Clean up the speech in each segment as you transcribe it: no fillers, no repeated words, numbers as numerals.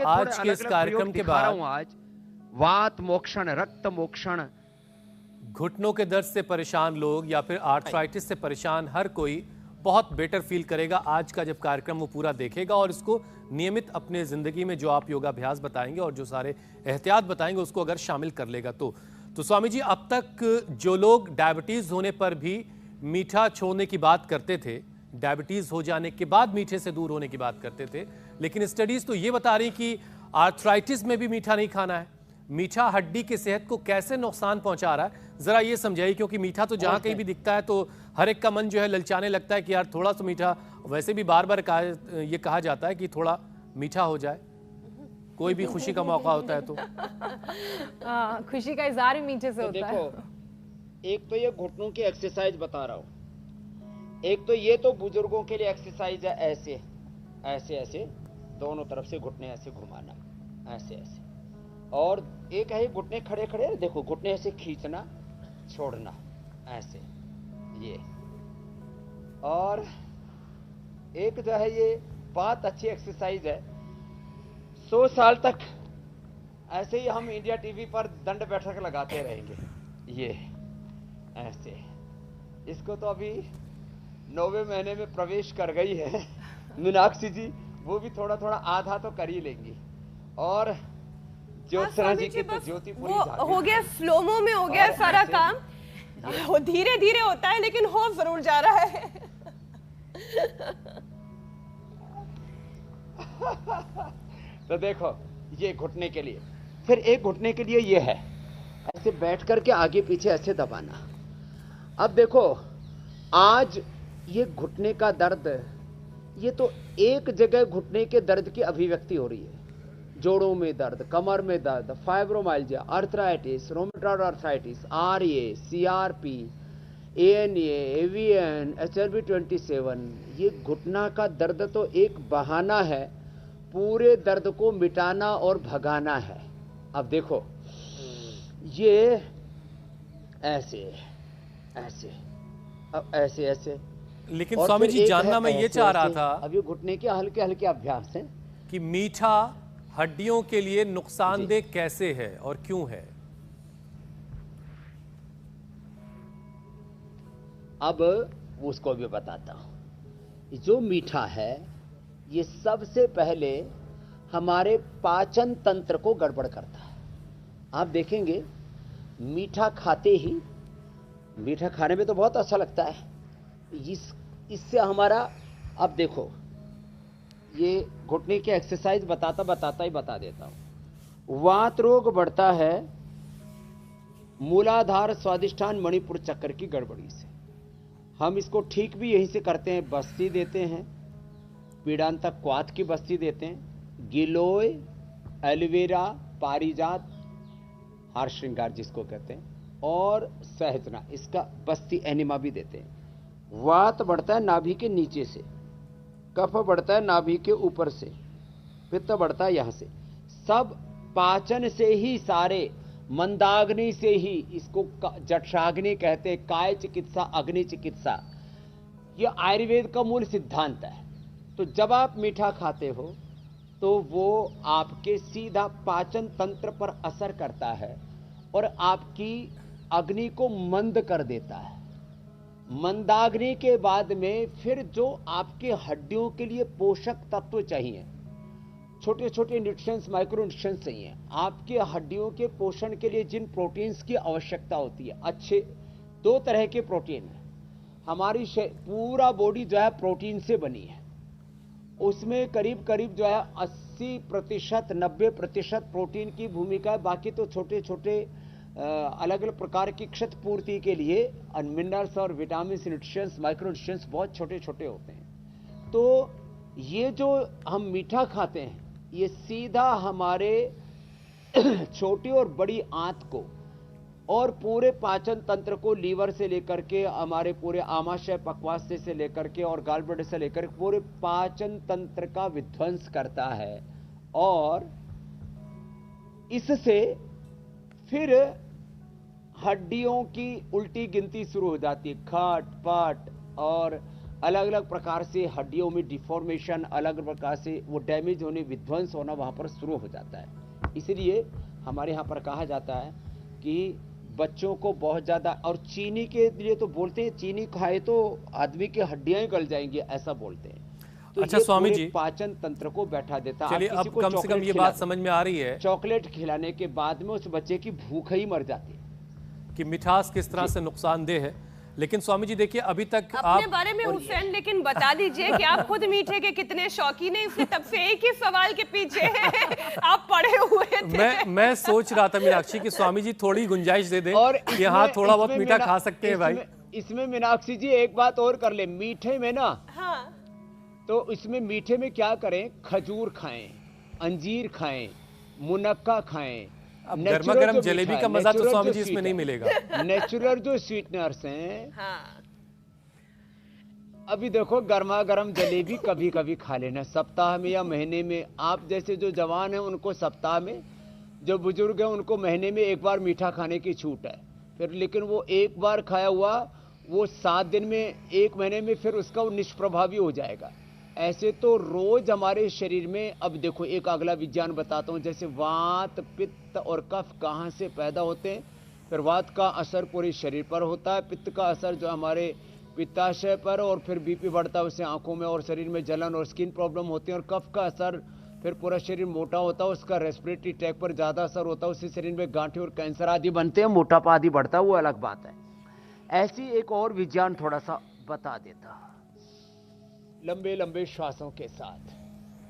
के थोड़े आज के इस अलग-अलग कार्यक्रम प्रयोग के दिखा रहा बाद हूं आज। वात मोक्षण, रक्त मोक्षण, घुटनों के दर्द से परेशान लोग या फिर आर्थराइटिस से परेशान हर कोई बहुत बेटर फील करेगा आज का जब कार्यक्रम वो पूरा देखेगा और इसको नियमित अपने जिंदगी में जो आप योगाभ्यास बताएंगे और जो सारे एहतियात बताएंगे उसको अगर शामिल कर लेगा तो स्वामी जी, अब तक जो लोग डायबिटीज होने पर भी मीठा छोड़ने की बात करते थे, डायबिटीज हो जाने के बाद मीठे से दूर होने की बात करते थे, लेकिन स्टडीज तो ये बता रही कि आर्थराइटिस में भी मीठा नहीं खाना है। मीठा हड्डी की सेहत को कैसे नुकसान पहुंचा रहा है, जरा ये समझाइए, क्योंकि मीठा तो जहां कहीं भी दिखता है तो हर एक का मन जो है ललचाने लगता है कि यार थोड़ा सा मीठा, वैसे भी बार बार ये कहा जाता है कि थोड़ा मीठा हो जाए, कोई भी खुशी का मौका होता है तो खुशी का इजहार भी मीठे से तो होता देखो, है। एक तो ये घुटनों की एक्सरसाइज बता रहा हूं, एक तो ये तो बुजुर्गों के लिए एक्सरसाइज है, ऐसे ऐसे ऐसे दोनों तरफ से घुटने ऐसे घुमाना, ऐसे ऐसे, और एक है घुटने खड़े खड़े, देखो घुटने ऐसे खींचना छोड़ना, ऐसे ये, और एक जो है ये बहुत अच्छी एक्सरसाइज है। 100 साल तक ऐसे ही हम इंडिया टीवी पर दंड बैठक लगाते रहेंगे, ये ऐसे। इसको तो अभी 9वें महीने में प्रवेश कर गई है मीनाक्षी जी, वो भी थोड़ा थोड़ा आधा तो कर ही लेंगी। और ज्योत्सना जी की तो ज्योति पूरी हो गया, स्लोमो में हो गया सारा काम, धीरे धीरे होता है लेकिन हो जरूर जा रहा है तो देखो, ये घुटने के लिए, फिर एक घुटने के लिए ये है ऐसे बैठ करके आगे पीछे ऐसे दबाना। अब देखो, आज ये घुटने का दर्द, ये तो एक जगह घुटने के दर्द की अभिव्यक्ति हो रही है। जोड़ों में दर्द, कमर में दर्द, fibromyalgia, arthritis, rheumatoid arthritis, RA, CRP, ANA, AVN, HLB27, ये घुटना का दर्द तो एक बहाना है पूरे दर्द को मिटाना और भगाना है। अब देखो, ये ऐसे ऐसे, अब ऐसे ऐसे, लेकिन और स्वामी फिर जी, एक जानना है मैं ये ऐसे चाह रहा ऐसे। था अब ये घुटने के हल्के हल्के अभ्यास हैं कि मीठा हड्डियों के लिए नुकसानदेह कैसे है और क्यों है। अब उसको भी बताता हूं। जो मीठा है ये सबसे पहले हमारे पाचन तंत्र को गड़बड़ करता है। आप देखेंगे मीठा खाते ही, मीठा खाने में तो बहुत अच्छा लगता है, इससे हमारा, अब देखो, ये घुटने की एक्सरसाइज बताता बताता ही बता देता हूं। वात रोग बढ़ता है मूलाधार स्वादिष्ठान मणिपुर चक्र की गड़बड़ी से। हम इसको ठीक भी यहीं से करते हैं, बस्ती देते हैं, पीड़ांतक क्वाथ की बस्ती देते हैं, गिलोय, एलोवेरा, पारिजात, हार श्रृंगार जिसको कहते हैं, और सहजना, इसका बस्ती एनिमा भी देते हैं। वात बढ़ता है नाभि के नीचे से, कफ बढ़ता है नाभि के ऊपर से, पित्त बढ़ता है यहां से। सब पाचन से ही, सारे मंदाग्नि से ही, इसको जठराग्नि कहते हैं, काय चिकित्सा, अग्नि चिकित्सा, यह आयुर्वेद का मूल सिद्धांत है। तो जब आप मीठा खाते हो तो वो आपके सीधा पाचन तंत्र पर असर करता है और आपकी अग्नि को मंद कर देता है। मंदाग्नि के बाद में फिर जो आपके हड्डियों के लिए पोषक तत्व चाहिए, छोटे छोटे न्यूट्रिएंट्स, माइक्रो न्यूट्रिएंट्स चाहिए, आपके हड्डियों के पोषण के लिए जिन प्रोटीन्स की आवश्यकता होती है, अच्छे 2 तरह के प्रोटीन है। हमारी पूरा बॉडी जो है प्रोटीन से बनी है, उसमें करीब करीब जो है 80%, 90% प्रोटीन की भूमिका है। बाकी तो छोटे छोटे अलग अलग प्रकार की क्षतपूर्ति के लिए मिनरल्स और विटामिन, न्यूट्रिएंट्स, माइक्रो न्यूट्रिएंट्स बहुत छोटे छोटे होते हैं। तो ये जो हम मीठा खाते हैं, ये सीधा हमारे छोटी और बड़ी आंत को और पूरे पाचन तंत्र को, लीवर से लेकर के हमारे पूरे आमाशय पक्वास्य से लेकर के और गाल ब्लैडर से लेकर पूरे पाचन तंत्र का विध्वंस करता है। और इससे फिर हड्डियों की उल्टी गिनती शुरू हो जाती है, खट पट, और अलग अलग प्रकार से हड्डियों में डिफॉर्मेशन, अलग अलग प्रकार से वो डैमेज होने, विध्वंस होना वहाँ पर शुरू हो जाता है। इसलिए हमारे यहाँ पर कहा जाता है कि बच्चों को बहुत ज़्यादा, और चीनी के लिए तो बोलते हैं चीनी खाए तो आदमी की हड्डियां ही गल जाएंगी, ऐसा बोलते हैं। तो अच्छा स्वामी जी, पाचन तंत्र को बैठा देता है। चलिए अब कम से कम ये बात समझ में आ रही है, चॉकलेट खिलाने के बाद में उस बच्चे की भूख ही मर जाती है कि मिठास किस तरह से नुकसानदेह है। लेकिन स्वामी जी देखिए, अभी तक अपने बारे में हुसैन लेकिन बता दीजिए कि आप खुद मीठे के कितने शौकीन हैं, इसलिए तब से एक ही सवाल के पीछे आप पड़े हुए थे। मैं सोच रहा था मीनाक्षी कि स्वामी जी थोड़ी गुंजाइश दे दें और यहाँ थोड़ा बहुत मीठा खा सकते हैं भाई। इसमें मीनाक्षी जी एक बात और कर ले, मीठे में ना, हाँ, तो इसमें मीठे में क्या करें, खजूर खाएं, अंजीर खाएं, मुनक्का खाएं। अब गर्मा गर्म जलेबी का मजा तो स्वामी जी इसमें नहीं मिलेगा। नेचुरल जो स्वीटनर्स हैं, हाँ। अभी देखो गर्मा गर्म जलेबी कभी कभी खा लेना, सप्ताह में या महीने में। आप जैसे जो जवान हैं उनको सप्ताह में, जो बुजुर्ग हैं उनको महीने में एक बार मीठा खाने की छूट है। फिर लेकिन वो एक बार खाया हुआ वो 7 दिन में, 1 महीने में फिर उसका वो निष्प्रभावी हो जाएगा। ऐसे तो रोज हमारे शरीर में, अब देखो एक अगला विज्ञान बताता हूँ, जैसे वात, पित्त और कफ कहाँ से पैदा होते हैं। फिर वात का असर पूरे शरीर पर होता है, पित्त का असर जो हमारे पित्ताशय पर, और फिर बीपी बढ़ता है, उससे आंखों में और शरीर में जलन और स्किन प्रॉब्लम होती है। और कफ का असर फिर पूरा शरीर मोटा होता है, उसका रेस्पिरेटरी ट्रैक पर ज़्यादा असर होता है, उससे शरीर में गांठें और कैंसर आदि बनते हैं, मोटापा आदि बढ़ता है, वो अलग बात है। ऐसी एक और विज्ञान थोड़ा सा बता देता, लंबे लंबे श्वासों के साथ।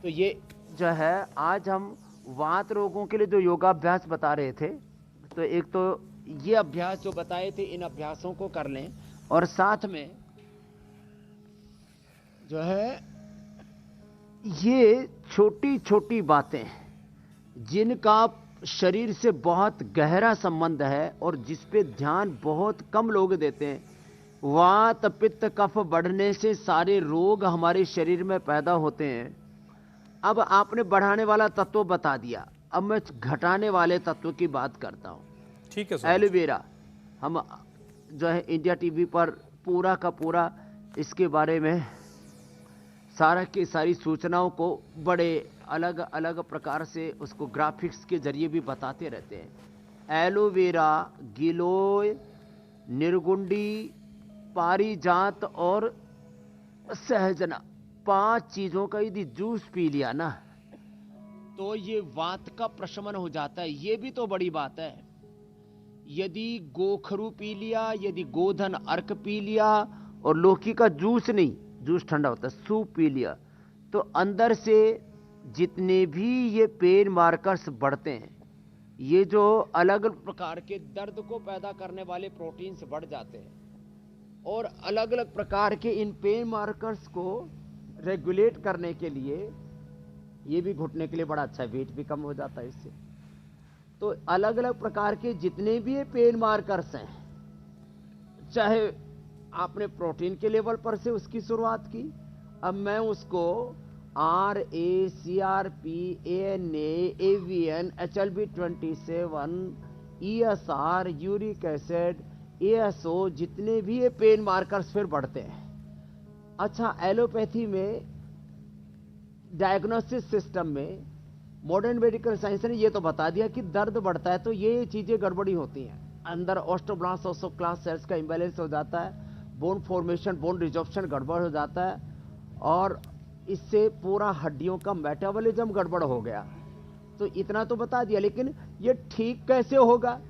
तो ये जो है आज हम वात रोगों के लिए जो योगाभ्यास बता रहे थे, तो एक तो ये अभ्यास जो बताए थे, इन अभ्यासों को कर लें, और साथ में जो है ये छोटी छोटी बातें जिनका शरीर से बहुत गहरा संबंध है और जिस पे ध्यान बहुत कम लोग देते हैं। वात, पित्त, कफ बढ़ने से सारे रोग हमारे शरीर में पैदा होते हैं। अब आपने बढ़ाने वाला तत्व बता दिया, अब मैं घटाने वाले तत्व की बात करता हूं। ठीक है। एलोवेरा, हम जो है इंडिया टीवी पर पूरा का पूरा इसके बारे में सारा की सारी सूचनाओं को बड़े अलग अलग प्रकार से उसको ग्राफिक्स के जरिए भी बताते रहते हैं। एलोवेरा, गिलोय, निर्गुंडी, पारिजात और सहजना, 5 चीजों का यदि जूस पी लिया ना तो ये वात का प्रशमन हो जाता है। ये भी तो बड़ी बात है। यदि गोखरू पी लिया, यदि गोधन अर्क पी लिया, और लौकी का जूस नहीं, जूस ठंडा होता है, सूप पी लिया, तो अंदर से जितने भी ये पेन मार्कर्स बढ़ते हैं, ये जो अलग अलग प्रकार के दर्द को पैदा करने वाले प्रोटीन्स बढ़ जाते हैं। और अलग अलग प्रकार के इन पेन मार्कर्स को रेगुलेट करने के लिए, ये भी घुटने के लिए बड़ा अच्छा, वेट भी कम हो जाता है इससे। तो अलग अलग प्रकार के जितने भी ये पेन मार्कर्स हैं, चाहे आपने प्रोटीन के लेवल पर से उसकी शुरुआत की, अब मैं उसको RA, CRP, ANA, AVN, HLB27, ESR, uric acid, ASO, जितने भी ये पेन मार्कर्स फिर बढ़ते हैं। अच्छा, एलोपैथी में डायग्नोसिस सिस्टम में मॉडर्न मेडिकल साइंस ने ये तो बता दिया कि दर्द बढ़ता है तो ये चीजें गड़बड़ी होती हैं, अंदर ऑस्टोब्लास्ट ओस्टोक्लास्ट सेल्स का इंबैलेंस हो जाता है, बोन फॉर्मेशन, बोन रिजॉर्प्शन गड़बड़ हो जाता है, और इससे पूरा हड्डियों का मेटाबॉलिज्म गड़बड़ हो गया। तो इतना तो बता दिया, लेकिन ये ठीक कैसे होगा?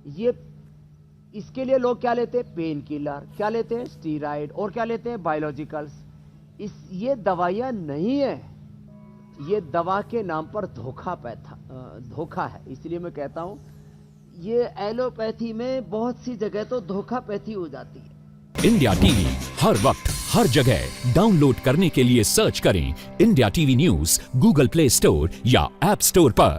ये इसके लिए लोग क्या लेते हैं? पेन किलर, क्या लेते हैं? स्टीराइड, और क्या लेते हैं? बायोलॉजिकल्स। ये दवाइयां नहीं है, ये दवा के नाम पर धोखा है। इसलिए मैं कहता हूं ये एलोपैथी में बहुत सी जगह तो धोखापैथी हो जाती है। इंडिया टीवी हर वक्त हर जगह डाउनलोड करने के लिए सर्च करें India TV news Google play store या ऐप स्टोर पर।